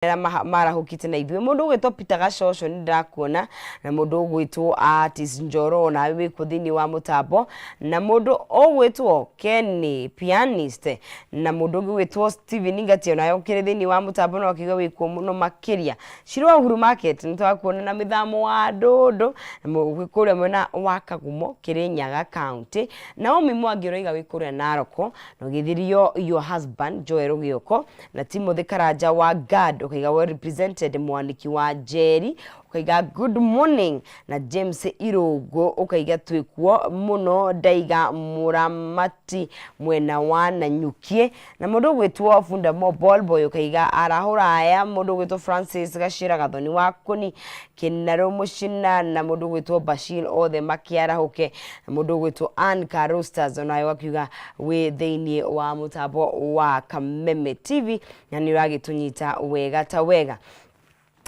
marahukite na ithuĩ mũndũ ũgwĩtwo Peter Gacocũ nĩ ndĩrakuona na mũndũ ũgwĩtwo Artis Njoro na wĩkũ thĩinĩ wa mũtambo na mũndũ ũgwĩtwo Kenny Pianist na mũndũ ũgwĩtwo Steven Ngati na yokire thĩinĩ wa mũtambo na wakiuga wĩkũ mũno makĩria Shirwa Uhuru Market nĩ twakuona na mĩthamo wa ndũndũ na mũgwĩkũrĩa mwena wa Kagumo Kirinyaga County na Omi Mwangi ũraiga wĩkũrĩa Naroko na ũgĩthirio your husband Joel Gioko na Timothy Karanja wa God ukaiga well represented Mwaniki wa Jerry ukaiga good morning na James Irogo ukaiga twikuo muno Ndaiga Muramati mwena wa Nanyukie na mundu gwitwo Funda Mobile Boy ukaiga arahura aya mundu gwitwo Francis Gashira Gathoni wa Kuni Kinaro Mushina na mundu gwitwo Bashir othe makiarahuke na mundu gwitwo Ann Karosters onayo wakiuga we thĩinĩ wa mũtambo wa Kameme TV na nĩ uragitunyita wega ta wega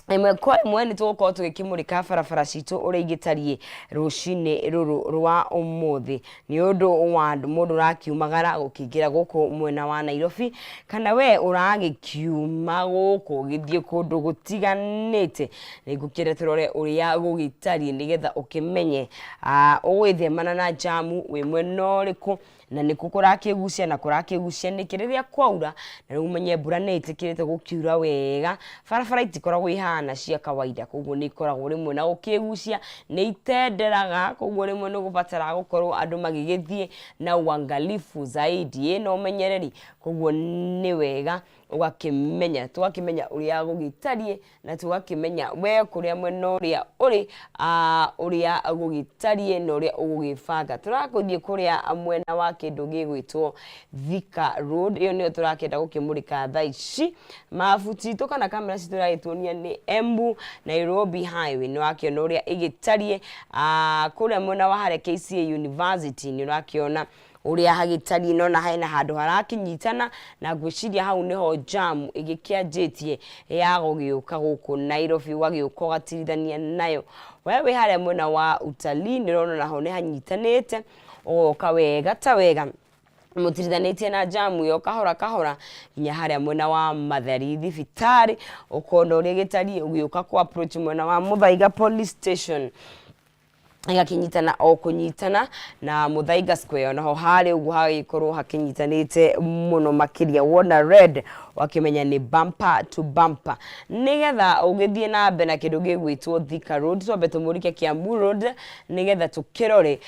imwe kwa imwe ni tuko tugikimurika barabara citu uria igitarie rucine ruru rwa umuthi ni undu wa mundu rakiumagara gukingira guku mwena wa Nairobi kana we uragikiuma guku githie kundu gutiganite nigukire turore uria gugitarie nigetha ukimenye ugwithemana na jamu we mwena uriku na nikukurakegucia na kurakigucia nikiriria kwaura na umenye mbura nĩ itikirite gukiura wega barabara itikoragwo ihana cia kawaida koguo nĩ ikoragwo rimwe na gukigucia nĩ itenderaga koguo rimwe nĩ gubatara gukorwo andu magigithie na uangalifu zaidi na umenyereri koguo nĩ wega ugakimenya tugakimenya uria gugitarie na tugakimenya we kuria mwena uria uri uria gugitarie na uria ugugibanga turakuthie kuria mwena wa kindu gigwitwo Thika Road iyo niyo turakenda gukimurika thaa ici mafuti to kana kamera cituragituonia ni Embu Nairobi Highway ni wakiona uria igitarie kuria mwena wa hare KCA University ni urakiona uria hagitarie no na haina handu harakinyitana na gwiciria hau niho jam igikianjitie ya gugiuka guku Nairobi wagiuka gatirithania nayo wewe hare mwena wa utalii nirona naho ni hanyitanite oka wega ta wega mutirithanĩtie na jamu yo kahora nginya haria mwena wa Mathari thibitari ukona uria gitarie ugiuka ku approach mwena wa Muthaiga police station igakinyitana o kunyitana na Muthaiga square naho hari ugu hagikorwo hakinyitanite muno makiria wona red wakimenya ni bumper to bumper nigetha ugithie na mbe na kindu gigwitwo Thika Road twambe tumurike Kiambu Road nigetha tukirore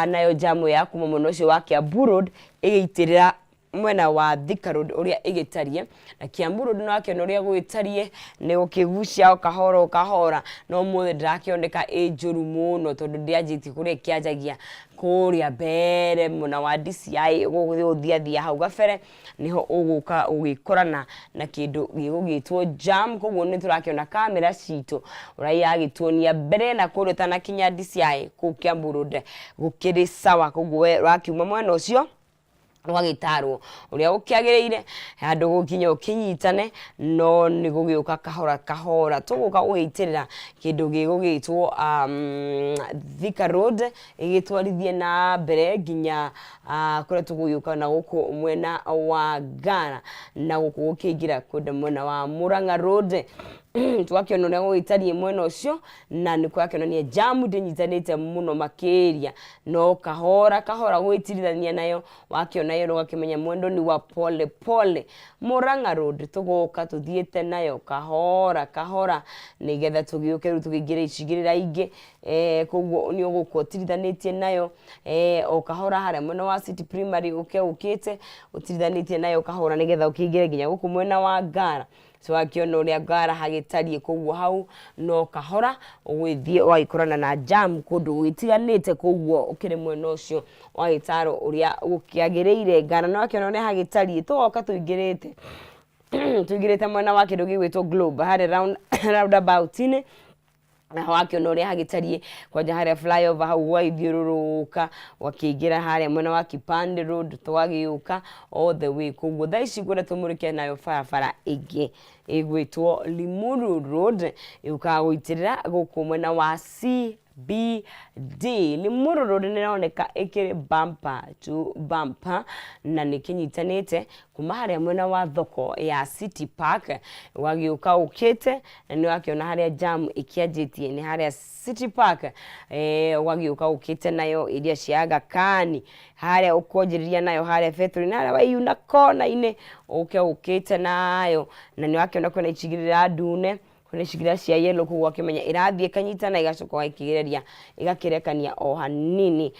nayo jamu ya kuma muno cio wa Kiambu Road igiitirira mwena wa Thika Road uria igitarie na Kiambu Road no akiona uria gwitarie ni ukigucia kahora no muthe ndirakioneka ejuru muno tondu ndianjiti kuria kiajagia kuria bere muna wa DCI guthia hau gabere niho uguka ugikorana na kindu gigugitwo jam koguo ni turakiona kamera citu uria agituonia bere na kurutana kinya DCI ku Kiambu Road gukiri sawa koguo rakiuma mwena ucio wagitarwo uria ukiagireire andu gukinya ukinyitane no ni gugiuka kahora tuguka ugiitirira kindu gigugitwo Thika Road igitwarithie na mbere nginya kuria tugugiuka na guku mwena wa Ngara na guku gukingira kunde mwena wa Murang'a Road tuwakiona uria gugitarie mwena ucio na ni kwakionania jamu ndinyitanite muno makiria no kahora gwitirithania nayo wakiona yo gakimenya mwendo ni wa pole Murang'a Road tugoka tuthiete nayo kahora nigetha tugiuke ru tugigire icigirira ingi koguo ni ugukotirithanitie nayo o kahora hare mwena wa City Primary ukite utirithanĩtie nayo kahora nigetha ukigire nginya guku mwena wa Ngara twakiona uria Ngara hagitarie koguo hau no kahora ugwithie waikorana na jam kundu gwitiganite koguo ukire mwena ucio waitaro uria gukiagireire Ngara no akiona uria hagitarie tugoka tuigirite mwena wa kindu gigwitwo Globe hare round about ini na wakiona uria hagitarie kwaja haria flyover hau waithiururuka wakiingira haria mwena wa Kipande Road twagiuka all the way koguo thaici kuria tumurike nayo barabara ingi igwitwo Limuru Road iuka gwitirira guku mwena wa BD Limuru Road nĩroneka ĩkĩrĩ bumper to bumper na nĩkĩnyitanĩte kuma harĩa mwena wa thoko ya City Park wagĩũka ũkĩte na nĩwakĩona harĩa jam ĩkĩanjĩtie nĩ harĩa City Park wagĩũka ũkĩte nayo iria cia Aga Khan harĩa ũkonjĩrĩria nayo harĩa Fethuri na harĩa waiyuna kona-inĩ ũkĩte nayo na nĩwakĩona kwĩna icigĩrĩra ndune kuna icigĩrĩra cia yellow koguo akĩmenya ĩrathiĩ kanyitana igacoka ikĩgereria igakĩrekania o hanini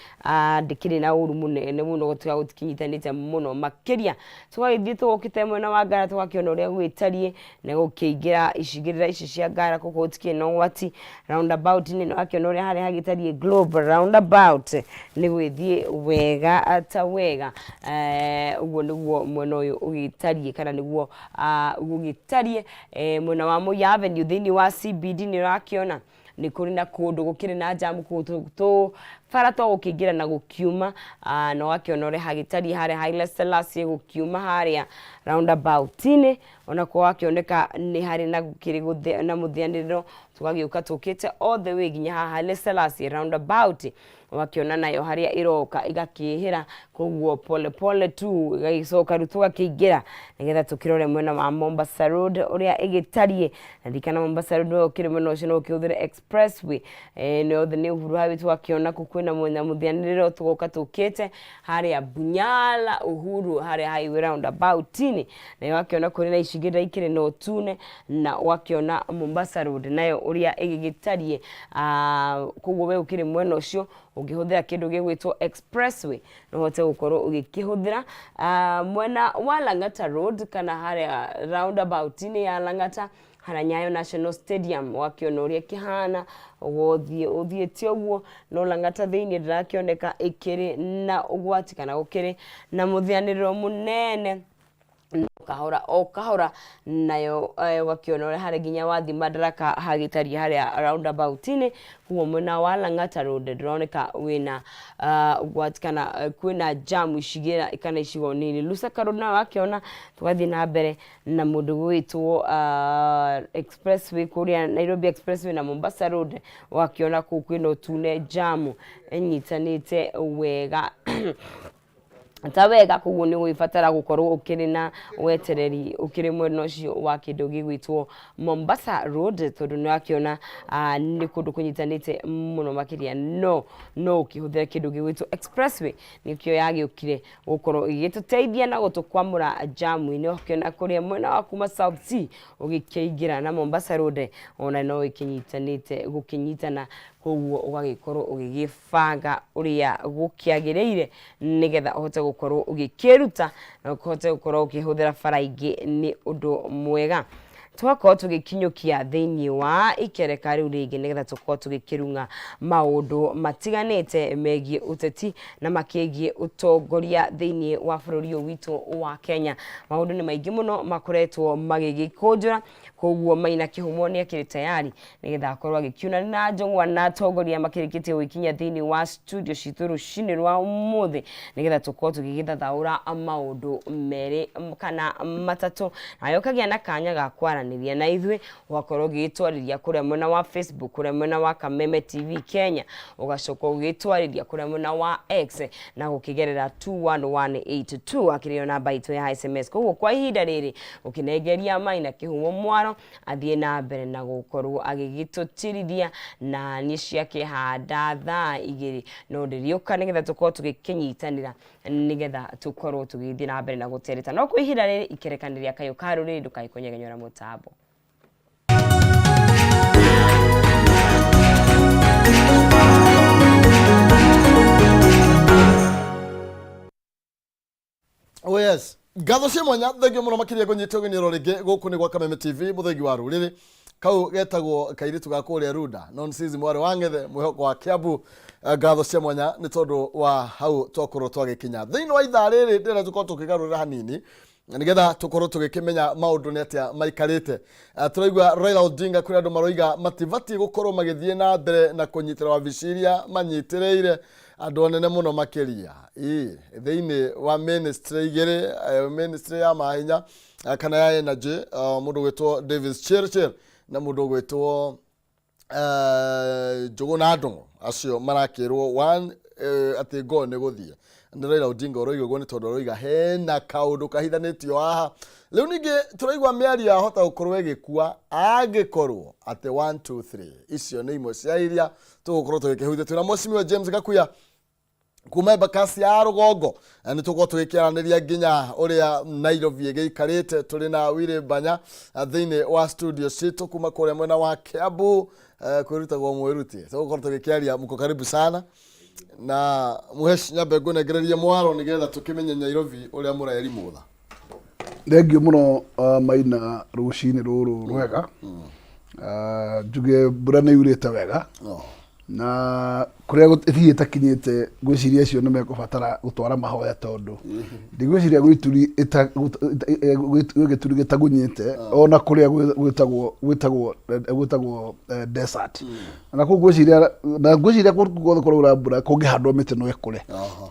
ndĩkĩrĩ na ũru mũnene mũno gũtiga gũtikinyitanĩte mũno makĩria tũgagĩthiĩ tũgũkĩte mwena wa Ngara tũgakĩona ũrĩa gwĩtariĩ na gũkĩingĩra icigĩrĩra ici cia Ngara koguo gũtikĩrĩ na ũgwati roundabout nĩ wakĩona ũrĩa harĩa hagĩtariĩ Global roundabout nĩ gwĩthiĩ wega ta wega ũguo nĩguo mwena ũyũ ũgĩtariĩ kana nĩguo ũgĩtariĩ mwena wa Moi Avenue thĩinĩ wa CBD nĩ ũrakĩona nĩ kũrĩ na kũndũ gũkĩrĩ na jamu kũndũ bara to gũkĩingĩra na gũkiuma na wakĩona ũrĩa hagĩtariĩ harĩa Haile Selassie gũkiuma harĩa roundabout-inĩ ona kwa wakĩoneka nĩ harĩ na gũkĩrĩ na mũthianĩrĩro tũgagĩũka tũkĩte all the way nginya haha Haile Selassie roundabout wakĩona nayo harĩa iroka igakĩhĩra koguo pole pole tu igagĩcoka rĩu tũgakĩingĩra nĩgetha tũkĩrore mwena wa Mombasa Road ũrĩa ĩgĩtariĩ na ndikana Mombasa Road ũkĩrĩ mwena ũcio no ũkĩhũthĩre expressway nĩ Uhuru Highway twakĩona kwĩna mwena mũthianĩrĩro tũgoka tũkĩte harĩa Bunyala Uhuru harĩa highway roundabout-inĩ na wakĩona kũrĩ na icigĩrĩra ikĩrĩ na ũtune na wakĩona Mombasa Road nayo ũrĩa ĩgĩtariĩ koguo we ũkĩrĩ mwena ũcio ũngĩhũthĩra kĩndũ gĩgwĩtwo expressway no hote gũkorwo ũgĩkĩhũthĩra mwena wa Lang'ata Road kana harĩa roundabout-inĩ ya Lang'ata harĩa Nyayo National Stadium wakĩona ũrĩa kĩhana ũthiĩte ũguo no Lang'ata thĩinĩ ndĩrakĩoneka ĩkĩrĩ na ũgwati kana gũkĩrĩ na mũthianĩrĩro mũnene o kahora nayo wakĩona ũrĩa harĩ nginya wathi Madaraka hagĩtariĩ harĩa roundabout-inĩ kuo mwena wa Lang'ata Road ndĩroneka wĩna ũgwati kana kwĩna jamu icigĩrĩra kana icigo nini Lusaka Road na wakĩona tũgathiĩ na mbere na mũndũ gwĩtwo expressway kũrĩa Nairobi Expressway na Mombasa Road wakĩona kũu kwĩna ũtune jamu ĩnyitanĩte wega ta wega koguo nĩ gwĩbatara gũkorwo ũkĩrĩ na wetereri ũkĩrĩ mwena ũcio wa kĩndũ gĩgwĩtwo Mombasa Road tondũ nĩ wakĩona nĩ kũndũ kũnyitanĩte mũno makĩria no ũkĩhũthĩra kĩndũ gĩgwĩtwo expressway nĩkĩo yagĩũkire gũkorwo igĩtũteithia na gũtũkwamũra jamu-inĩ ũkĩona kũrĩa mwena wa kuma South Sea ũgĩkĩingĩra na Mombasa Road ona no ĩkĩnyitanĩte gũkĩnyitana koguo ũgagĩkorwo ũgĩgĩbanga ũrĩa gũkĩagĩrĩire nĩgetha ũhote gũkorwo ũgĩkĩruta na ũhote gũkorwo ũkĩhũthĩra bara ingĩ nĩ ũndũ mwega twakorwo tũgĩkinyũkia thĩinĩ wa ikereka rĩu rĩngĩ nĩgetha tũkorwo tũgĩkĩrunga maũndũ matiganĩte megiĩ ũteti na makĩgiĩ ũtongoria thĩinĩ wa bũrũri ũyũ witũ wa Kenya maũndũ nĩ maingĩ mũno makoretwo magĩgĩkũnjũra koguo Maina Kĩhumo nĩ akĩrĩ tayari nĩgetha akorwo agĩkiuna na njongwa na atongoria makĩrĩkĩtie gwĩkinya thĩinĩ wa studio citũ rũcinĩ rwa ũmũthĩ nĩgetha tũkorwo tũgĩgĩthathaũra maũndũ merĩ kana matatũ nayo kagĩa na kanya ga kwaranĩria na ithuĩ ũgakorwo ũgĩtwarĩria kũrĩa mwena wa Facebook kũrĩa mwena wa Kameme TV Kenya ũgacoka ũgĩtwarĩria kũrĩa mwena wa X na gũkĩgerera 21182 akĩrĩo namba itũ ya SMS koguo kwa ihinda rĩrĩ ũkĩnengeria Maina Kĩhumo mwaro athiĩ na mbere na gũkorwo agĩgĩtũtirithia na nĩ ciakĩhanda thaa igĩrĩ no ndĩrĩũka nĩgetha tũkorwo tũgĩkĩnyitanĩra nĩgetha tũkorwo tũgĩthiĩ na mbere na gũtereta no kwa ihinda rĩrĩ ikerekanĩria kayũ ka rũrĩrĩ ndũkagĩkonyegenyora mũtambo Oh yes, ngatho cia mwanya thengio muno makiria kunyita ũgenero rĩngĩ gũkũ nĩ gwa Kameme TV mũthengi wa rũrĩrĩ kau getagwo kairitu ga kũrĩa Runda non-season mwari wa Ng'ethe mwĩhoko wa Kiambu ngatho cia mwanya nĩ tondũ wa hau twakorwo twagĩkinya thĩinĩ wa ithaa rĩrĩ ndĩrenda tũkorwo tũkĩgarũra hanini nĩgetha tũkorwo tũgĩkĩmenya maũndũ nĩ atĩa maikarĩte tũraigua Raila Odinga kũrĩ andũ maroiga matibatiĩ gũkorwo magĩthiĩ na mbere na kũnyitĩra wabici manyitĩrĩire andũ anene mũno makĩria thĩinĩ wa ministry igĩrĩ ministry ya mahinya kana ya energy mũndũ gwĩtwo Davis Chirchir na mũndũ gwĩtwo Njogu na Ndung'u acio marakirwo one ati go nĩ gũthiĩ nĩ Raila Odinga ũroiga ũguo nĩ tondũ ũroiga hena kaũndũ kahithanĩtio haha. Rĩu ningĩ tũraigua mĩario yahota gũkorwo ĩgĩkua angĩkorwo atĩ 1 2 3 icio nĩ imwe cia iria tũgũkorwo tũgĩkĩhuthia. Twĩna Mheshimiwa James Gakuya kuma Embakasi ya Rũgongo, nĩ tũgũkorwo tũgĩkĩaranĩria nginya ũrĩa Nairobi ĩgĩikarĩte. Tũrĩ na Willy Mbanya thĩinĩ wa studio citũ kuma kũrĩa mwena wa Kiambu kwĩrutagwo mwĩruti. Tũgũkorwo tũgĩkĩaria, mko karibu sana na Muhesh nyambe ngũnengererie mwaro nĩgetha tũkĩmenye Nairobi ũrĩa mũreri mũtha. Thengio muno Maina rũcinĩ rũrũ rwega. Njuge mbura nĩ yurĩte wega na kuria ithiĩte kinyĩte gwĩciria acio nĩ mekũbatara gũtwara mahoya tondũ ndigwĩciria gwĩturi gĩtagunyĩte ona kuria gwĩtagwo desert na kũgwĩciria kũrĩa mbura kũngĩhandwo mĩtĩ no ĩkũre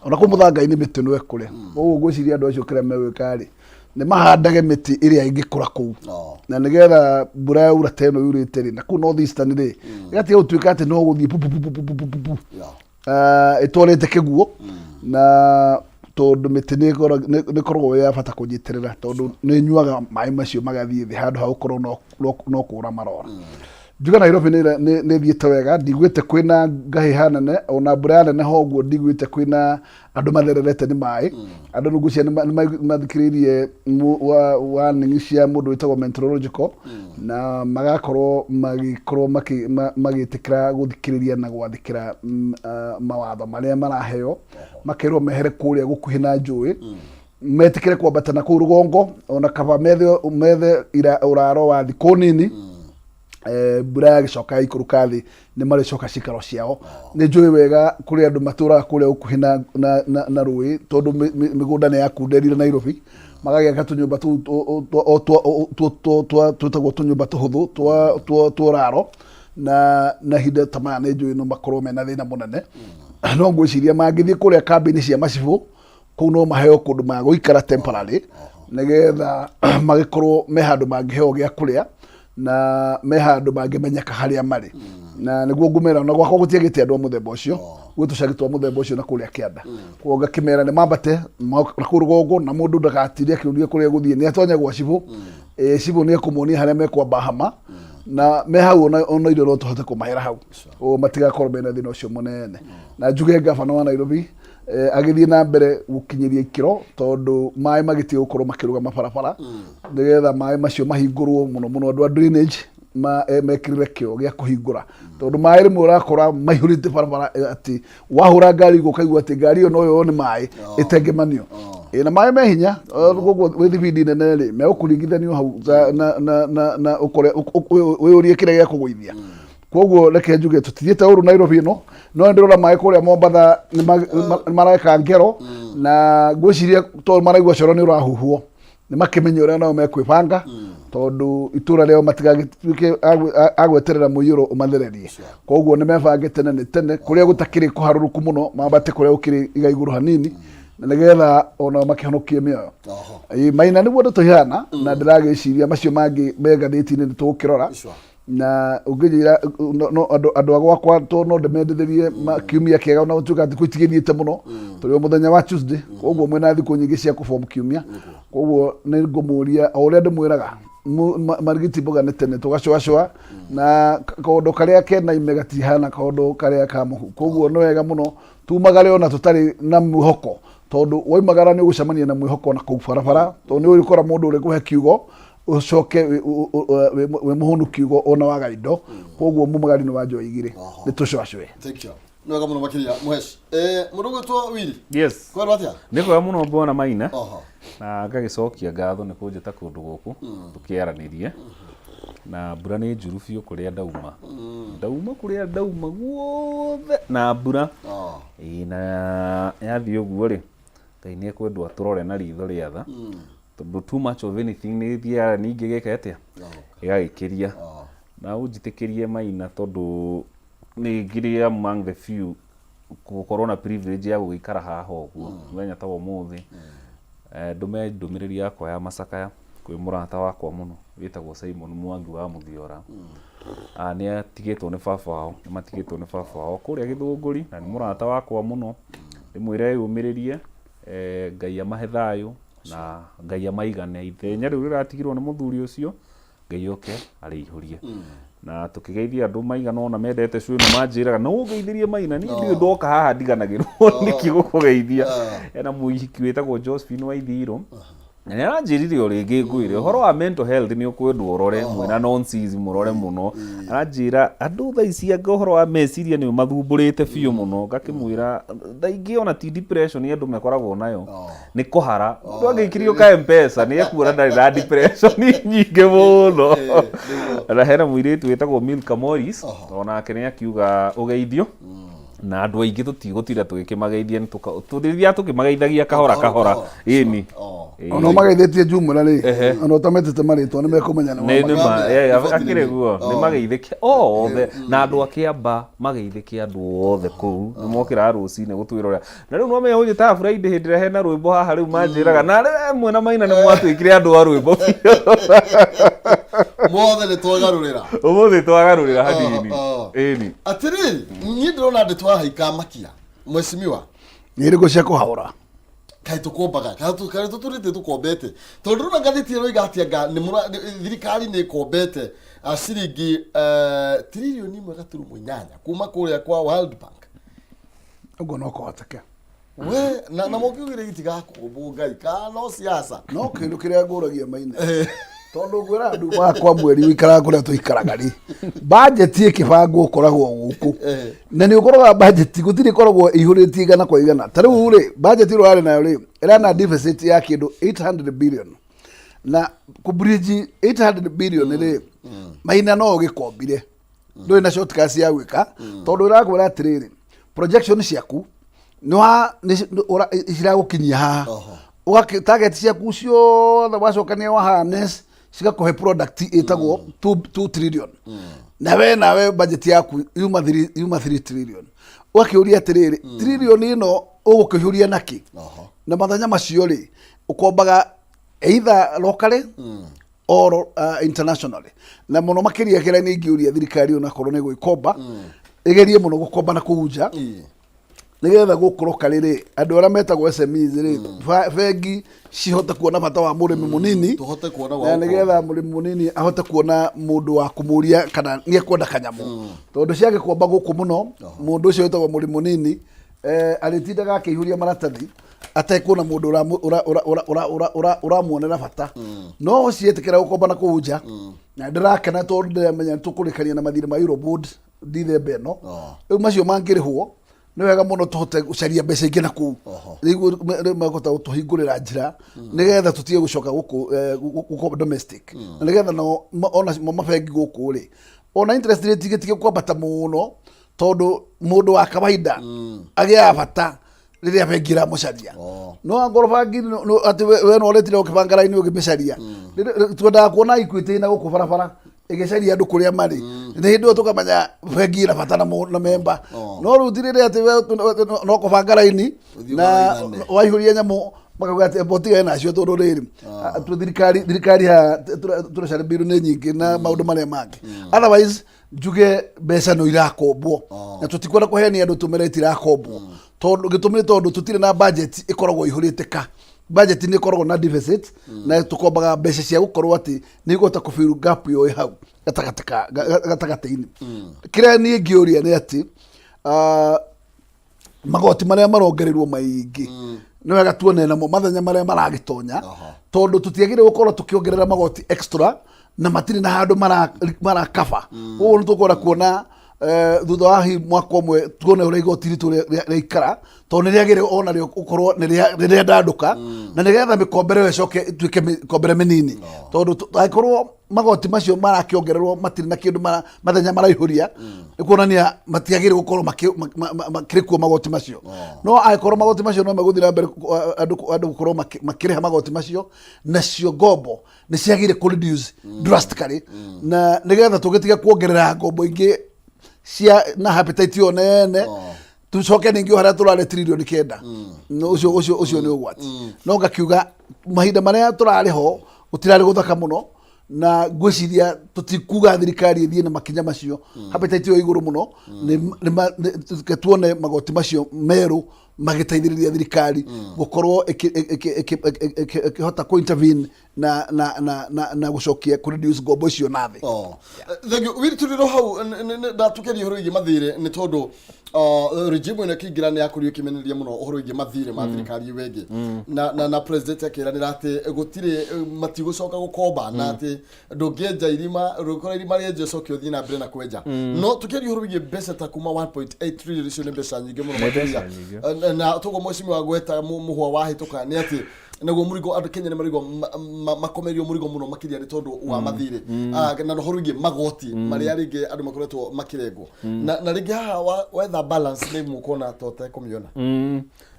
ona kũ mũthanga-inĩ mĩtĩ no ĩkũre. Ũguo gwĩciria andũ acio kĩrĩa megwĩka rĩ nĩ mahandage mĩtĩ ĩrĩa ĩngĩkũra kũu na nĩgetha mbura yaura ta ĩno yurĩte rĩ na kũu North Eastern rĩ ĩgatiga gũtuĩka atĩ no gũthiĩ ĩtwarĩte kĩguũ na tondũ mĩtĩ nĩ ĩkoragwo ya bata kũnyitĩrĩra tondũ nĩ nyuaga maĩ macio magathiĩ thĩ handũ ha gũkorwo no kũra marora. Njuga Nairobi nĩ thiĩte wega, ndigwĩte kwĩna ngahĩha nene ona mbura nene hoguo ndigwĩte kwĩna andũ mathererete nĩ maĩ. Andũ nũgucia nĩ mathikĩrĩirie warning cia mũndũ wĩtagwo meteorological na magakorwo magĩtĩkĩra gũthikĩrĩria na gwathĩkĩra mawatho marĩa maraheo, makerwo mehere kũrĩa gũkuhĩ na njũĩ, metĩkĩre kwambata na kũu rũgongo ona kaba methe ũraro wa thikũ nini mbura yagĩcoka ikũrũka thĩ nĩ marĩcoka cikaro ciao. Nĩ njũĩ wega kũrĩ andũ matũraga kũrĩa gũkuhĩ na rũĩ tondũ mĩgũnda nĩ yakunderire Nairobi, magagĩaka tũnyũmba twĩtagwo tũnyũmba tũhũthũ twa ũraro na hinda ta maya nĩ njũĩ no makorwo mena thĩna mũnene. No ngwĩciria mangĩthiĩ kũrĩa kambĩ-inĩ cia macibũ kũu no maheo kũndũ ma gũikara temporary nĩgetha magĩkorwo me handũ mangĩheo gĩa kũrĩa na me handũ mangĩmenyeka harĩa marĩ. Na nĩguo ngũmera na gwakwa gũtiagĩte andũ a mũthemba ũcio gwĩtũcagĩ twa mũthemba ũcio na kũrĩa kĩanda. Koguo ngakĩmera nĩ mambate na kũu rũgongo na mũndũ ndagatirie akĩũria kũrĩa gũthiĩ nĩ atonya gwa cibũ. Cibũ nĩ ekũmuonia harĩa mekwamba hama na me hau ona irio no tũhote kũmahera hau matigakorwo mena thĩna ũcio mũnene. Na njuge ngabana wa Nairobi agĩthiĩ na mbere gũkinyĩria ikĩro tondũ maĩ magĩtiga gũkorwo makĩrũgama barabara nĩgetha maĩ macio mahingũrwo mũno mũno andũ a drainage mekĩrĩre kĩo gĩa kũhingũra tondũ maĩ rĩmwe ũrakora maihũrĩte barabara atĩ wahũra ngari ũkaigua atĩ ngari ĩyo no yoywo nĩ maĩ ĩtengemanio. Na maĩ me hinya koguo wĩ thibindi nene rĩ megũkũringithanio hau na wĩyũrie kĩrĩa gĩa kũgũithia. Koguo reke njuge tũtithiĩte ũru Nairobi ĩno no ndĩrona maĩ kũrĩa Mombatha nĩ mareka ngero na ngwĩciria tondũ maraigua coro nĩ ũrahuhwo nĩ makĩmenye ũrĩa nao mekwĩbanga tondũ itũra rĩao matigagĩtuĩke agweterera mũiyũro ũmathererie. Koguo nĩ mebangĩte tene kũrĩa gũtakĩrĩ kũharũrũku mũno mambate kũrĩa gũkĩrĩ iga igũrũ hanini na nĩgetha ona makĩhonokie mĩoyo. Maina nĩguo andũ tũhana na ndĩragĩciria macio mangĩ megathĩti-inĩ nĩ tũgũkĩrora na ũngĩnjĩra andũ a gwakwa to no ndĩmendithĩrie kiumia kĩega na gũtuĩka thikũ itigĩthiĩte mũno tũrĩ o mũthenya wa Tuesday. Koguo mwĩna thikũ nyingĩ cia kũbom kiumia. Koguo nĩ ngũmũria o ũrĩa ndĩmwĩraga marigiti mboga nĩ tene tũgacũacũa na kaũndũ karĩa kena ime gatihana kaũndũ karĩa ka mũhu. Koguo nĩ wega mũno tumagare ona tũtarĩ na mwĩhoko tondũ waimagara nĩ ũgũcemania na mwĩhoko na kũu barabara tondũ nĩ ũgũkora mũndũ ũrĩ kũhe kiugo ucoke we muhunu kiugo ona waga indo. Koguo mumagari ni wanjo igire ni tucwacwe. Thank you. No ga muno makiria Muhesh murugo to Willy. Yes. Kwa batia ni kwa muno mbona Maina na ngagicokia ngatho ni kunjeta kundu guku tukiaranirie na mbura ni njuru biũ kũrĩa ndauma kũrĩa ndauma guothe na mbura na yathi ũguo rĩ Ngai nĩ ekwendwo atũrore na ritho rĩa tha tondũ too much of anything nĩ thiaga ningĩ gĩka atĩa ĩgagĩkĩria na ũnjitĩkĩrie Maina tondũ nĩ ngiri among the few gũkorwo na privilege ya gũgĩikara haha ũguo mũthenya ta ũmũthĩ ndume ndũmĩrĩri yakwa ya macakaya kwĩ mũrata wakwa mũno wĩtagwo Simon Mwangi wa Mũthiora nĩ atigĩtwo nĩ baba wao, nĩ matigĩtwo nĩ baba wao kũrĩa Gĩthũngũri, na nĩ mũrata wakwa mũno, ndĩmwĩre yũmĩrĩrie, Ngai amahe thayũ na Ngai amaigane. Ithenya rĩu rĩratigirwo nĩ mũthuri ũcio, Ngai oke arĩihũrie. Na tũkĩgeithia andũ Maina ona mendete cũĩ na manjĩraga no ũgeithĩrie Maina, niĩ ndirĩ ndoka haha ndiganagĩrwo nĩkĩ gũkũgeithia. Ena mũhiki wĩtagwo Josephine Waithirũ, na nĩ aranjĩrire o rĩngĩ ngwĩre ũhoro wa mental health nĩ ũkwendwo ũrore mwĩna nonsense mũrore mũno. Aranjĩra andũ thaa ici anga ũhoro wa meciria nĩ mathumbũrĩte biũ mũno, ngakĩmwĩra thaa ingĩ ona ti depression andũ makoragwo nayo, nĩ kũhara. Mũndũ angĩkirio ka M-Pesa nĩ ekuona ndarĩ na depression nyingĩ mũno. Na hena mũirĩtu wĩtagwo Milka Morris, onake nĩ akiuga ũgeithio, na andũ aingĩ tũtigũtira tũgĩkĩmageithia, tũthiria tũkĩmageithagia kahora kahora. Ĩni ono mageithĩtie Jumla rĩ, ono tametete marĩtwa nĩ mekũmenya akĩrĩ guo nĩ mageithĩke othe, na andũ a Kĩamba mageithĩke andũ othe kũu, nĩ mokĩra rũcinĩ gũtwĩrora. Na rĩu no menya ta Friday hĩndĩ ĩrĩa hena rwĩmbo haha rĩu manjĩraga na rĩmwe na Maina nĩ mwatwĩkire andũ a rwĩmbo mothe nĩ twagarũrĩra ũmũthĩ twagarũrĩra hanini. Ĩni atĩrĩrĩ, niĩ ndĩrona andũ twahaika makia mwecimiwa nĩ irĩkũ cia kũhaũra kaĩ tũkombaga kaĩ tũtũrĩte tũkombete tondũ rũna ngathĩti ĩno igatianga thirikari nĩ ĩkombete ciringi tiririoni 1.8 kuma kũrĩa kwa World Bank. ũguo no kũhoteke we na mũkiugire gitigakombwo Ngai kana no siasa no kĩndũ kĩrĩa ngũragia Maina tondũ ngwĩra andũ bakwa mweri wĩikaraga kũrĩa tũikaraga rĩ, budget ĩkĩbangwo ũkoragwo gũkũ na nĩ ũkoraga budget gũtirĩ ĩkoragwo ihũrĩtie igana kwa igana. Ta rĩu rĩ budget ĩrĩa arĩ nayo rĩ ĩrana deficit ya kĩndũ 800 billion, na kũbridge 800 billion rĩ Maina no ũgĩkombire ndũrĩ na shortcut ya gwĩka, tondũ ũrakwĩra atĩrĩrĩ projection ciaku nĩ ciragũkinyia haha ũgakĩ target ciaku ciothe wacokania wa harness cigakũhe product ĩtagwo 2 trillion, nawe budget yaku yuma 3 trillion. Ũgakĩũria atĩrĩrĩ trillion ĩno ũgũkĩihũria nakĩ? Na mathenya macio rĩ ũkombaga either locally or internationally, na mũno makĩria kĩrĩa nĩ ingĩũria thirikari onakorwo nĩ gwĩkomba ĩgerie mũno gũkomba na kũhunja nĩgetha gũkorwo karĩrĩ andũ arĩa metagwo SMEs rĩ bengi cihote kuona bata wa mũrĩmi mũnini, na nĩgetha mũrĩmi mũnini ahote kuona mũndũ wa kũmũria kana nĩ ekwenda kanyamũ, tondũ ciagĩkomba gũkũ mũno mũndũ ũcio wĩtagwo mũrĩmi mũnini arĩtindaga akĩihũria maratathi atekuona mũndũ ũramuonera bata. No ciĩtĩkĩra gũkomba na kũhunja, na ndĩrakena tondũ ndĩramenya tũkũrĩkania na mathirĩ ma Eurobond ndithemba ĩno, rĩu macio mangĩrĩhwo nĩ wega mũno tũhote gũcaria mbeca ingĩ na kũu rĩu magota gũtũhingũrĩra njĩra nĩgetha tũtige gũcoka gũkũ domestic, na nĩgetha ona mabengi gũkũ rĩ ona interest rate itige kwambata mũno, tondũ mũndũ wa kawaida agĩaga bata rĩrĩa bengi ĩramũcaria. No ngorobangi atĩ we no ũretire ũkĩbanga raini ũkĩmĩcaria, twendaga kuona Equity na gũkũ barabara ĩgĩcaria andũ kũrĩa marĩ, nĩ hĩndĩ ĩyo tũkamenya bengi ĩna bata na memba. No rĩu ti rĩrĩa atĩ no kũbanga raini na waihũria nyamũ makauga atĩ botiga nacio, tondũ rĩrĩ thirikari tũracaria mbirũ nĩ nyingĩ na maũndũ marĩa mangĩ. Otherwise njuge mbeca no irakombwo na tũtikwenda kũheania andũ tũmĩra itirakombwo, tondũ gĩtũmi tondũ tũtirĩ na budget ĩkoragwo ihũrĩte ka budget nĩ ĩkoragwo na deficit, na tũkombaga mbeca cia gũkorwo atĩ nĩ igũhota kũfill gap ĩyo ĩ hau gatagatĩ-inĩ. Kĩrĩa niĩ ngĩũria nĩ atĩ magoti marĩa marongererwo maingĩ nĩ wega tuone namo mathenya marĩa maragĩtonya, tondũ tũtiagĩrĩirwo gũkorwo tũkĩongerera magoti extra na matirĩ na handũ marakaba. Ũguo nĩ tũkwenda kuona thutha wa mwaka ũmwe tuone ũrĩa igoti ritũ rĩaikara, tondũ nĩrĩagĩrĩirwo ona rĩo gũkorwo nĩ rĩandandũka, na nĩgetha mĩkombere ĩyo ĩcoke ĩtuĩke mĩkombere mĩnini, tondũ angĩkorwo magoti macio marakĩongererwo matirĩ na kĩndũ mathenya maraihũria nĩ kuonania matiagĩrĩirwo gũkorwo makĩrĩ kuo magoti macio. No angĩkorwo magoti macio no megũthiĩ na mbere andũ gũkorwo makĩrĩha magoti macio, nacio ngombo nĩ ciagĩrĩire kũ reduce drastically, na nĩgetha tũgĩtige kuongerera ngombo ingĩ na appetite yo nene tucoke ningĩ harĩa tũrarĩ trilioni 9. Ũcio nĩ ũgwati. No ngakiuga mahinda marĩa tũrarĩ ho gũtirarĩ gũthaka mũno, na ngwiciria tutikuga thirikari ithie na makinya macio appetite yo iguru muno ni tuone magoti macio meru magiteithiriria thirikari gukorwo ikihota ku intervene na gucokia ku reduce ngombo icio nathi. Thegio wirturiro hau ndatukeria horo igi mathire ni tondu regime ino kingira ni yakurio kimeneria muno horo igi mathire ma thirikari wege na president akiranira ati gutire matigucoka gukomba na ati ndungienja irima rukora irima rieje cokio thina mbere na kwenja no tukeria horo igi mbeca ta kuma 1.8 trillion icio ni mbeca nyingi muno na tugo mweshimi wa gweta muhwa wahituka ni ati naguo murigo andu Kenya ni marigo makomerio murigo muno makiria ni tondu wa mathire na horo igi magoti mari arige andu makoretwo makirengwo na rigi haha wetha balance ni mukona tote kumiona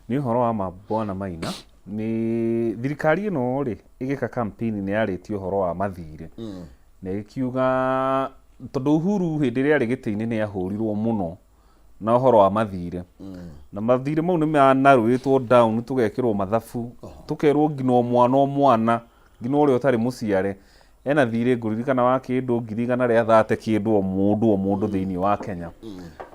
ni horo wa mabwana maina ni thirikari ino ri igika campaign ni yaritio horo wa mathire na ikiuga tondu Uhuru hindi ria rigiti-ini ni ahurirwo muno na horo wa mathire na mathire mau ni manarwitwo down tugekirwo mathabu tukerwo ngino mwana ngino uri utari muciare ena thire nguririkana wa kindu ngirigana ria thate kindu o mundu thiini wa Kenya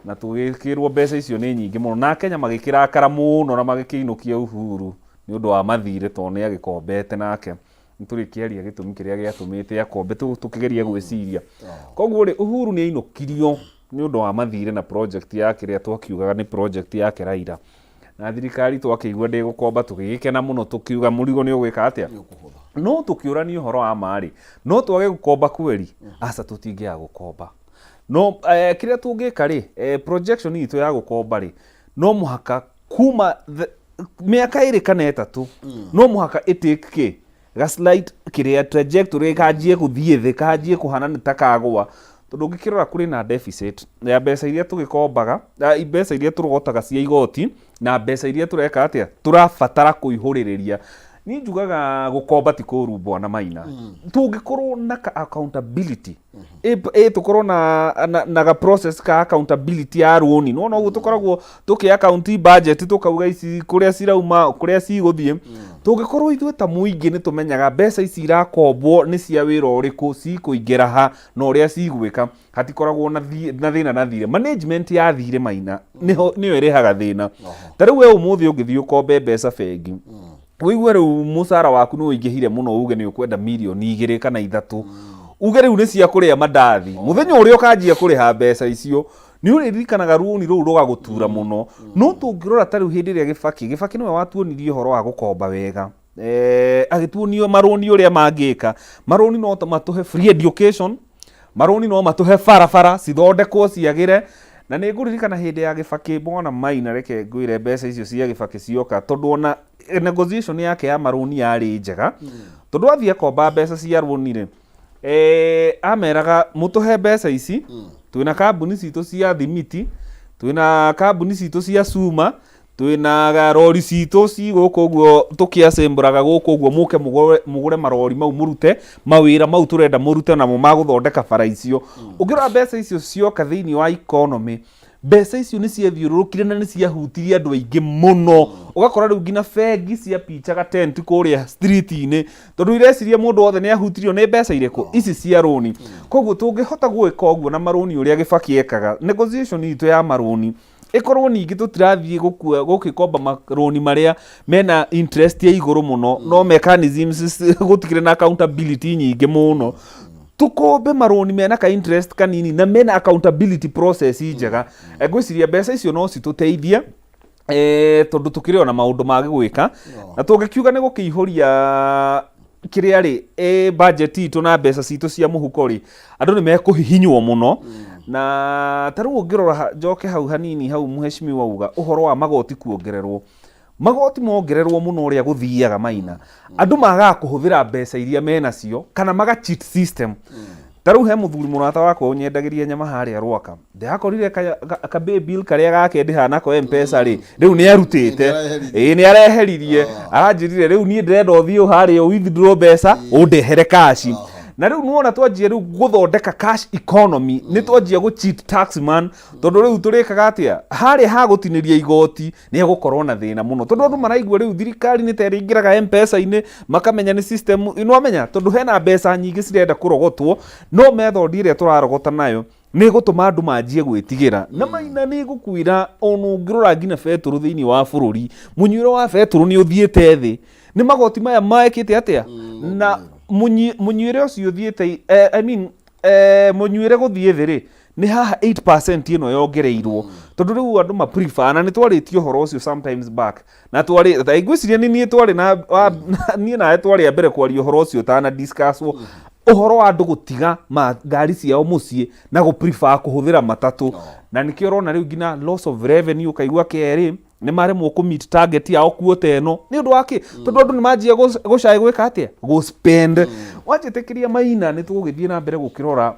na tugikirwo mbeca icio ni nyingi muno na Kenya magikirakara muno na magikiinukia Uhuru ni undu wa mathire to ni agikombete nake nturikiaria gitumi kiria giatumite akombe tukigeria gwiciria koguo ri Uhuru ni ainukirio ni undu wa mathire na project yake ria twakiugaga ni project yake Raila na thirikari twakigwa ndi gukomba tugigikena muno tukiuga murigo ni ugwika atia no tukiurania horo wa mari no twage gukomba kweri asa tutingia gukomba no kiria tungika ri projection itu ya gukomba ri no muhaka kuma miaka iri kana etatu no muhaka itike gaslight kiria trajectory kanjie kuthie thi kanjie kuhana ni takagwa tondu ngikirora kuri na deficit ya mbeca iria tugikombaga mbeca iria turogotaga cia igoti na mbeca iria tureka atia turabatara kuihuririria ni njugaga gukomba ti kuru bwana maina tungikorwo na accountability tukorwo na ga process ka accountability ya roni no uguo tukoragwo tuki account budget tukauga ici kuria cirauma kuria ciguthie tungikorwo ithuĩ ta muingi ni tumenyaga mbeca ici irakombwo ni cia wira uriku cikuingira ha na uria cigwika hatikoragwo na thina na thire management ya thire maina niyo irehaga thina tariu we umuthi ungithie ukombe mbeca bengi wigue riu musara waku ni uingihire muno uge ni ukwenda milioni 2 kana 3 uge riu ni cia kuria mandathi muthenya uria ukanjia kuriha mbeca icio ni uririkanaga runi ru rugagutura muno no tungirora tariu hindi ria gibaki niwe watuonirie horo wa gukomba wega agituonio maroni uria mangika maroni no matuhe free education maroni no matuhe farafara cithondekwo ciagire na nĩ ngũririkana hĩndĩ ya gĩbakĩ bwana maina reke ngwĩre mbeca icio cia gĩbakĩ cioka tondũ ona negotiation yake ya maroni yarĩ njega tondũ athiĩ akomba mbeca cia roni rĩ ameraga mũtũhe mbeca ici twĩna kambuni citũ cia thimiti twĩna kambuni citũ cia cuma twĩna rori citũ cigũkũ ũguo tũkĩasembũraga gũkũ ũguo mũke mũgũre marori mau mũrute mawĩra mau tũrenda mũrute namo magũthondeka bara icio ũngĩrora mbeca icio cioka thĩinĩ wa economy mbeca icio nĩ ciathiũrũrũkire na nĩ ciahutirie andũ aingĩ mũno ũgakora rĩu nginya bengi cia pichaga tent kũrĩa street-inĩ tondũ ireciria mũndũ wothe nĩ ahutirio nĩ mbeca irĩkũ ici cia roni koguo tũngĩhota gwĩka ũguo na maroni ũrĩa gĩbakĩ ekaga negotiation itũ ya maroni ikorwo ningĩ tũtirathiĩ gũgĩkomba maroni marĩa mena interest ya igũrũ mũno no mechanisms gũtikĩrĩ na accountability nyingĩ mũno tukombe maroni mena ka interest kanini na mena accountability process njega ngwĩciria mbeca icio no citũteithie tondũ tukĩrĩ ona maũndũ mangĩ gwĩka na tũngĩkiuga nĩ gũkĩihũria kĩrĩa rĩ budget itũ na mbeca citũ cia mũhuko rĩ andũ nĩ mekũhihinywo mũno na tarĩu ũngĩrora njoke hau hanini hau mheshimiwa uga ũhoro wa magoti kuongererwo magoti mongererwo muno ũrĩa gũthiaga maina andũ magaga kũhũthĩra mbeca iria menacio kana maga cheat system tarĩu he mũthuri mũrata wakwa ũnyendagĩria nyama harĩa Rwaka ndakorire ka bill karĩa gake ndĩhanako M-Pesa rĩ rĩu nĩ arutĩte nĩ areheririe aranjĩrire rĩu niĩ ndĩrenda ũthiĩ harĩa withdraw mbeca ũndehere cash na riu nuona twanjie riu guthondeka cash economy ni twanjie gu cheat tax man tondu riu turikaga atia hari ha gutiniria igoti ni egukorwo na thina muno tondu andu maraigua riu thirikari ni tere ingiraga M-Pesa ine makamenya ni system ino amenya tondu hena mbeca nyingi cirenda kurogotwo no method iria turarogota nayo ni gutuma andu manjie gwitigira na Maina ni gukwira onu ngirora ngina beturu thiini wa bururi munyuiro wa beturu ni uthiete thi ni magoti maya maekite atia na munyuire ucio uthiete munyuire guthie thi ri ni haha 8% ino yongereirwo tondu riu andu ma prefer na ni twaritio horo ucio sometimes back na twari taigwiciria ni twari na ni na twari mbere kwario horo ucio ta na discuss uhoro wa andu gutiga ngari ciao mucii na gu prefer kuhuthira matatu na nikio rona riu ngina loss of revenue ukaigua keri ni maremwo ku meet target yao kuota eno ni undu waki tondu andu ni manjia gucai gwika atia go spend wanjitikiria Maina ni tugithie na mbere gukirora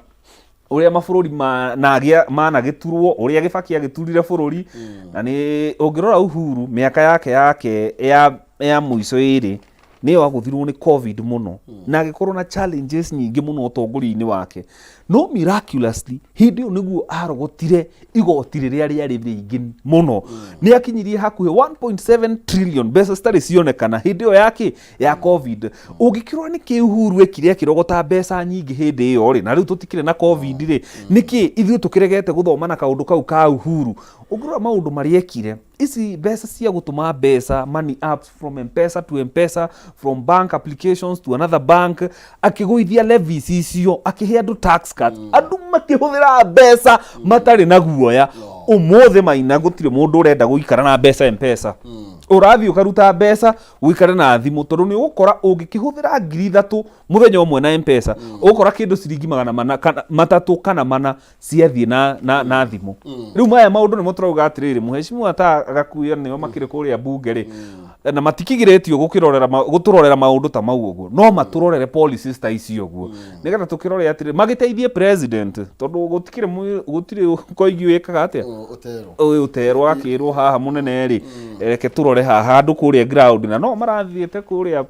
uria mabururi mana giturwo uria Gibaki agiturire bururi na ni ungirora Uhuru miaka yake ya muico iri ni waguthirwo ni covid muno na agikorwo na challenges nyingi muno utongori-ini wake no miraculously hindi yo niguo arogotire igoti riria riari ringi muno ni akinyirie hakuhe 1.7 trillion mbeca citari cionekana hindi yo yake ya covid ungikirwo ni ki Uhuru ekire akirogota mbeca nyingi hindi yo ri na riu tutikire na covid ri niki ithuĩ tukiregete guthoma na kaundu kau ka Uhuru ungirwo maundu mari ekire ici mbeca cia gutuma mbeca money apps from M-Pesa to M-Pesa from bank applications to another bank akiguithia levies icio akihe andu tax cut andu makihuthira mbeca matari na guoya umothe Maina gutire mundu urenda guikara na mbeca M-Pesa urathi ukaruta mbeca uikare na thimu tondu ni ugukora ungikihuthira 3,000 muthenya umwe na M-Pesa ugukora kindu ciringi 300 kana mana ciathie na thimu riu maya maundu ni muturauga atiriri muheshimiwa ata agakuya nio makire kuria bunge ri na matikigiretio guturorera maundu ta mau uguo no maturorere policies ta icio uguo nigetha tukirore atiri magiteithie president tondu gutire koigi wekaga atia utero akirwo haha munene ri reke turore haha andu kuria ground na no marathiete kuria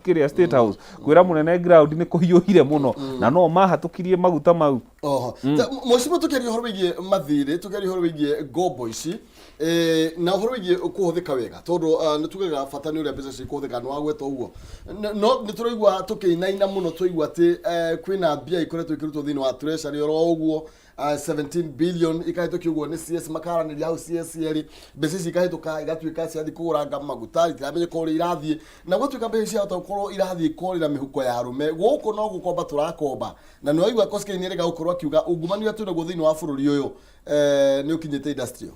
kiria state house kwira munene ground ni kuhiuhire muno na no mahatukirie maguta mau mweshimo tukiria horo wigie mathire tukiria horo wigie gombo ici na horo wigie kuhuthika wega tondu nitugaga bata ni uria mbeca cikuhuthika no agweta uguo no nituraigua tukinaina muno tuigua ati kwina mbia ikoretwo ikirutwo thiini wa treasury oro uguo 17 billion ikahitũkio uguo ni CS makaraniria hau CS yeri mbeca ici ikahitũka igatuĩka ciathi kũgũranga maguta itiramenye kũrĩa irathiĩ na gũtuĩka mbeca ici ciahota gũkorwo irathiĩ kũrĩra mĩhuko ya arũme gũkũ no gũkomba tũrakomba na nĩ waigua Koskei nĩ erĩga gũkorwo akiuga ungumania twĩ naguo thĩinĩ wa bũrũri ũyũ nĩ ũkinyĩte industrial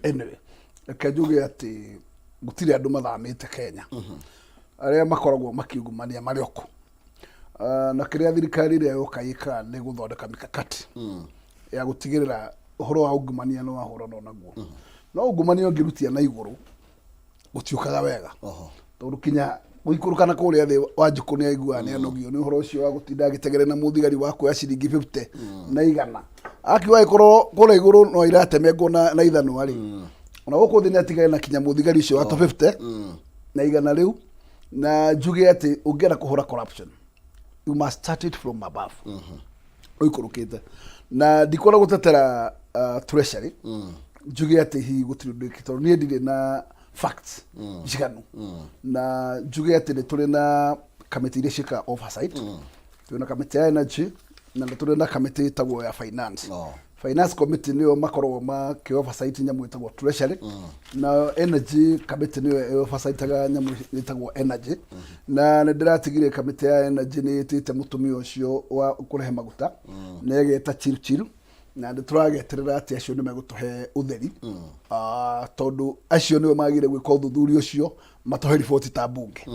anyway reke njuge atĩ gũtirĩ andũ mathamĩte Kenya arĩa makoragwo makiungumania marĩ oku na kiria thirikari ria yokayika ni guthondeka mikakati ya gutigirira uhoro wa ungumania no ahorana naguo no ungumania ongirutia na iguru gutiukaga wega tondu kinya guikurukana kuria thi Wanjiku ni aigua ni anogio ni uhoro ucio wa gutinda agitegere na muthigari wa kuoya ciringi 50 na igana akiwa ikorwo kura iguru no iratemengwo na ithano ari ona guku thi ni atigare na kinya muthigari ucio wa 50 na igana riu na njuge ati ungienda kuhura corruption you must start it from above oikorokete na dikora gutetera treasury njuge ati hi gutiri ndikito ni ndire na facts jiganu na njuge ati ni turi na committee ile shika oversight tuna committee ya energy na turi na committee tagwo ya finance finance committee niyo makorwo ma ki oversight nyamu itagwo treasury na energy committee niyo oversight ga nyamu itagwo energy na ndiratigire committee ya energy ni itite mutumia ucio wa kurehe maguta negeta chirchiru na nditurageterera ati acio ni megutuhe utheri tondu acio niyo magire gwika uthuthuri ucio matuhe report ta bunge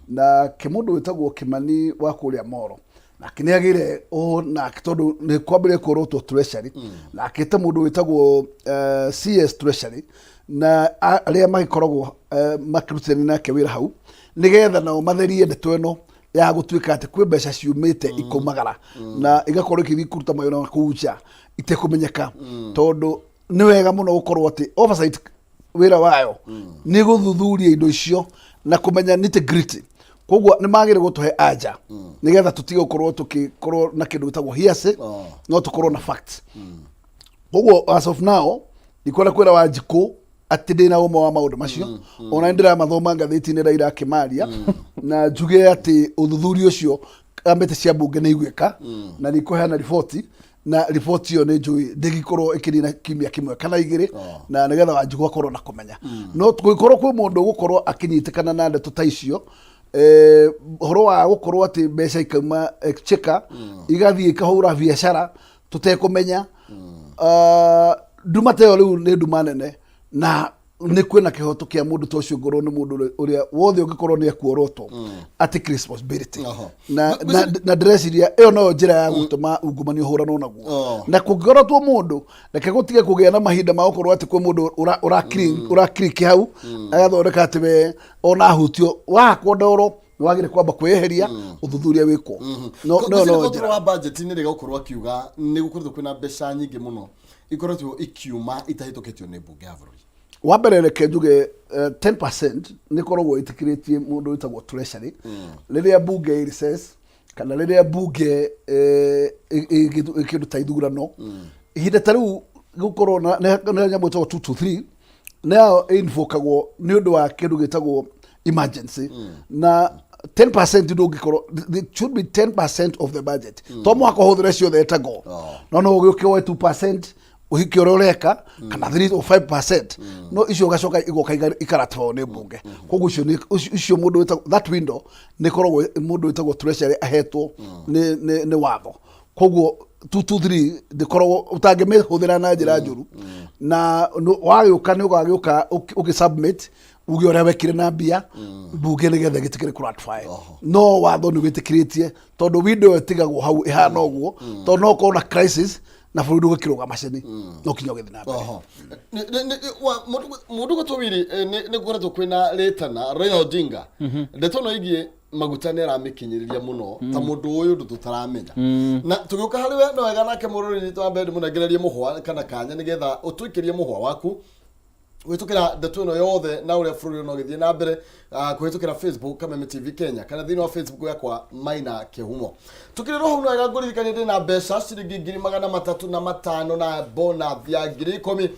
na kimundu witagwo Kimani wa kuria Moro na kiniagire na tondu ni kwambire kurotwo treasury na akite mundu witagwo CS treasury na aria magikoragwo makirutani nake wira hau nigetha nao matherie ndeto eno ya gutuika ati kwi mbeca ciumite ikomagara na igakorwo ikikuruta mayo na kuucha itekumenyeka tondu ni wega muno gukorwo ati oversight wira wayo ni guthuthuria indo icio na kumenya nitty gritty koguo nĩ magĩrĩire gũtũhe anja nĩgetha tũtige gũkorwo tũgĩkorwo na kĩndũ gĩtagwo hearsay no tũkorwo na facts koguo as of now ndikwenda kwĩra Wanjikũ atĩ ndĩna ũma wa maũndũ macio ona ndĩramathoma ngathĩti-inĩ ĩrĩa irakĩmaria na njuge atĩ ũthuthuria ũcio kamĩtĩ cia mbunge nĩ igwĩka na nĩ ikũheana riboti na riboti ĩyo nĩ njũĩ ndĩgĩkorwo ĩkĩnina kiumia kĩmwe kana igĩrĩ na nĩgetha Wanjikũ akorwo na kũmenya no gũkorwo kwĩ mũndũ ũgũkorwo akĩnyitĩkana na ndeto ta icio horo wa gũkorwo atĩ mbeca ikauma exchequer igathiĩ ikahũra biacara tũtekũmenya nduma ta ĩyo rĩu nĩ nduma nene na nĩ kwĩna kĩhoto kĩa mũndũ ta ũcio ngorwo nĩ mũndũ ũrĩa wothe ũngĩkorwo nĩ ekuorotwo atĩ responsibility na ndĩreciria ĩyo noyo njĩra ya gũtũma ungumania ũhũranwo naguo na kũngĩorotwo mũndũ reke gũtige kũgĩa na mahinda ma gũkorwo atĩ kwĩ mũndũ ũrakiriki hau agathondeka atĩ we ona ahutio wahakwo ndoro nĩwagĩrĩire kwamba kwĩyeheria ũthuthuria wĩkwo no njĩra wa budget-inĩ rĩga gũkorwo akiuga nĩ gũkoretwo kwĩna mbeca nyingĩ mũno ikoretwo ikiuma itahĩtũkĩtio nĩ mbunge ya bũrũri wa mbere reke njuge 10% nĩ koragwo ĩtĩkĩrĩtie mũndũ wĩtagwo treasury rĩrĩa mbunge recess kana rĩrĩa mbunge ĩkĩruta ithurano ihinda ta rĩu gũkorwo na nyamũ ĩtagwo 2 to 3 nayo ĩinvokagwo nĩ ũndũ wa kĩndũ gĩtagwo emergency na 10% ndũngĩkorwo it should be 10% of the budget to mũhaka ũhũthĩre ciothe etagwo no ũgĩũke woe 2% ũhiki ũrĩa ũreka kana 3 or 5% no icio gacoka igoka ikaratwo nĩ mbunge koguo icio mũndũ wĩtagwo that window nĩ koragwo mũndũ wĩtagwo treasury ahetwo nĩ watho koguo 2 to 3 ndĩkoragwo ũtangĩmĩhũthĩra na njĩra njũru na wagĩũka nĩ ũgagĩũka ũgĩsubmit uge ũrĩa wekire na mbia mbunge nĩgetha gĩtikĩre kũratify no watho nĩ wĩtĩkĩrĩtie tondũ window ĩtigagwo hau ĩhana ũguo tondũ no ũkorwo na crisis na bũrũri ũgĩkĩrũga macini no kinya ũgĩthiĩ na mbere mũndũ gũtũwiri nĩ gũkoretwo kwĩna rĩtana Raila Odinga ndeto no igie maguta nĩ aramĩkinyĩrĩria mũno ta mũndũ ũyũ ndũ tũtaramenya na tũgĩũka harĩ we no wega nake mũrũri nĩ twambe mũnengererie mũhwa kana kanya nĩgetha ũtwĩkĩrie mũhwa waku wĩtũkĩra ndeto ĩno yothe na ũrĩa bũrũri no gĩthiĩ na mbere kũhĩtũkĩra Facebook Kameme TV Kenya kana thĩinĩ wa Facebook yakwa Maina Kĩhumo tukĩrĩ roho no wega ngũririkanie ndĩ na mbeca ciringi 305,000 na bonathi ya 10,000